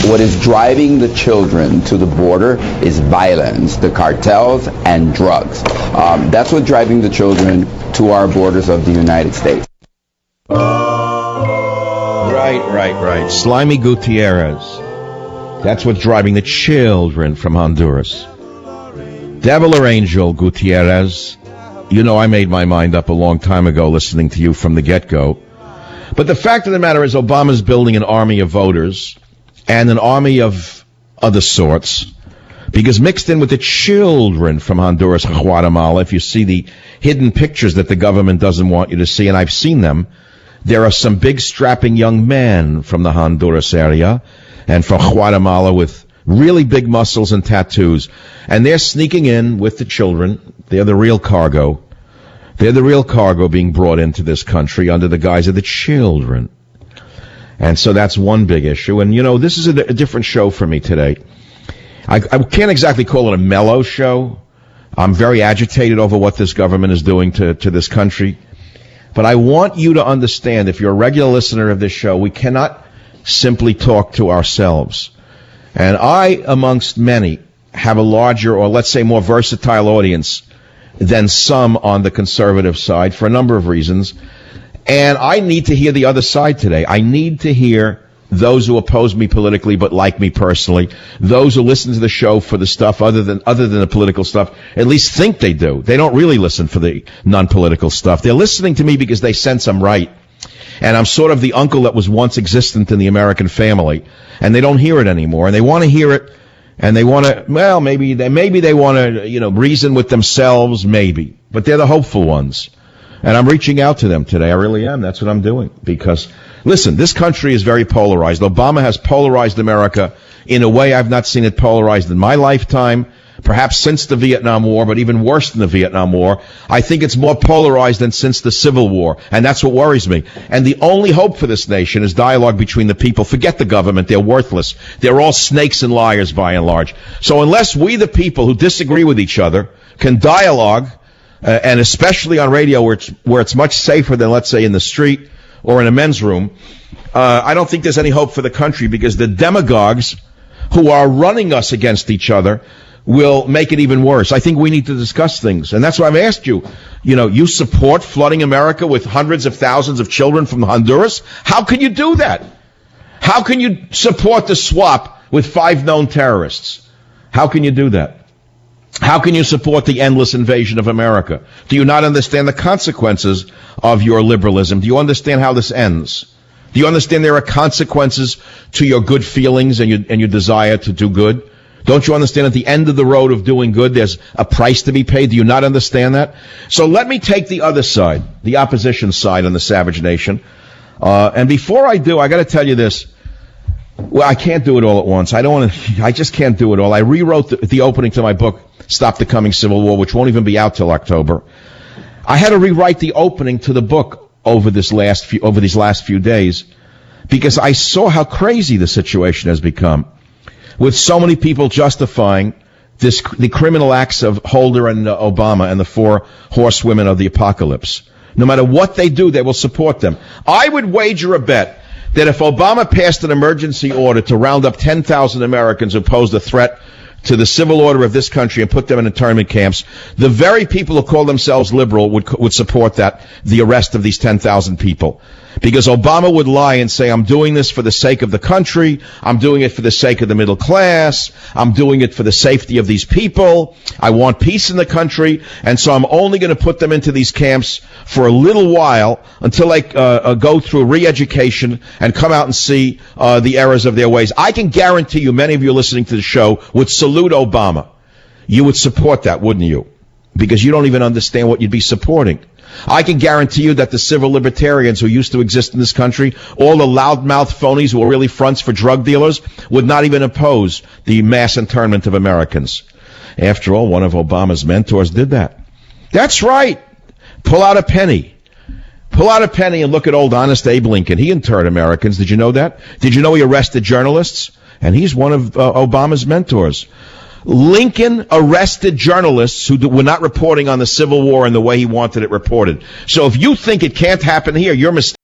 What is driving the children to the border is violence, the cartels, and drugs. That's what's driving the children to our borders of the United States. Right. Slimy Gutierrez. That's what's driving the children from Honduras. Devil or angel, Gutierrez. You know I made my mind up a long time ago listening to you from the get-go. But the fact of the matter is Obama's building an army of voters and an army of other sorts, because mixed in with the children from Honduras and Guatemala, if you see the hidden pictures that the government doesn't want you to see, and I've seen them, there are some big strapping young men from the Honduras area and from Guatemala with really big muscles and tattoos. And they're sneaking in with the children. They're the real cargo. They're the real cargo being brought into this country under the guise of the children. And so that's one big issue. And, you know, this is a different show for me today. I can't exactly call it a mellow show. I'm very agitated over what this government is doing to this country. But I want you to understand, if you're a regular listener of this show, we cannot simply talk to ourselves. And I, amongst many, have a larger, or let's say more versatile audience than some on the conservative side for a number of reasons. And I need to hear the other side today. I need to hear those who oppose me politically but like me personally, those who listen to the show for the stuff other than the political stuff, at least think they do. They don't really listen for the non-political stuff. They're listening to me because they sense I'm right. And I'm sort of the uncle that was once existent in the American family, and they don't hear it anymore, and they want to hear it, and they want to, well, maybe they want to, reason with themselves, maybe. But they're the hopeful ones. And I'm reaching out to them today. I really am. That's what I'm doing. Because, listen, this country is very polarized. Obama has polarized America in a way I've not seen it polarized in my lifetime, perhaps since the Vietnam War, but even worse than the Vietnam War. I think it's more polarized than since the Civil War, and that's what worries me. And the only hope for this nation is dialogue between the people. Forget the government. They're worthless. They're all snakes and liars by and large. So unless we, the people who disagree with each other, can dialogue, and especially on radio where it's much safer than, let's say, in the street or in a men's room, I don't think there's any hope for the country, because the demagogues who are running us against each other will make it even worse. I think we need to discuss things. And that's why I've asked you, you support flooding America with hundreds of thousands of children from Honduras? How can you do that? How can you support the swap with 5 known terrorists? How can you do that? How can you support the endless invasion of America? Do you not understand the consequences of your liberalism? Do you understand how this ends? Do you understand there are consequences to your good feelings and your desire to do good? Don't you understand at the end of the road of doing good, there's a price to be paid? Do you not understand that? So let me take the other side, the opposition side on the Savage Nation. And before I do, I got to tell you this. Well, I can't do it all at once. I just can't do it all. I rewrote the opening to my book, Stop the Coming Civil War, which won't even be out till October. I had to rewrite the opening to the book over these last few days, because I saw how crazy the situation has become, with so many people justifying the criminal acts of Holder and Obama and the 4 horsewomen of the apocalypse. No matter what they do, they will support them. I would wager a bet that if Obama passed an emergency order to round up 10,000 Americans who posed a threat to the civil order of this country and put them in internment camps, the very people who call themselves liberal would support the arrest of these 10,000 people. Because Obama would lie and say, I'm doing this for the sake of the country, I'm doing it for the sake of the middle class, I'm doing it for the safety of these people, I want peace in the country, and so I'm only going to put them into these camps for a little while until they go through re-education and come out and see the errors of their ways. I can guarantee you, many of you listening to the show would salute Obama. You would support that, wouldn't you? Because you don't even understand what you'd be supporting. I can guarantee you that the civil libertarians who used to exist in this country, all the loudmouth phonies who are really fronts for drug dealers, would not even oppose the mass internment of Americans. After all, one of Obama's mentors did that. That's right. Pull out a penny. Pull out a penny and look at old Honest Abe Lincoln. He interned Americans. Did you know that? Did you know he arrested journalists? And he's one of Obama's mentors. Lincoln arrested journalists who were not reporting on the Civil War in the way he wanted it reported. So if you think it can't happen here, you're mistaken.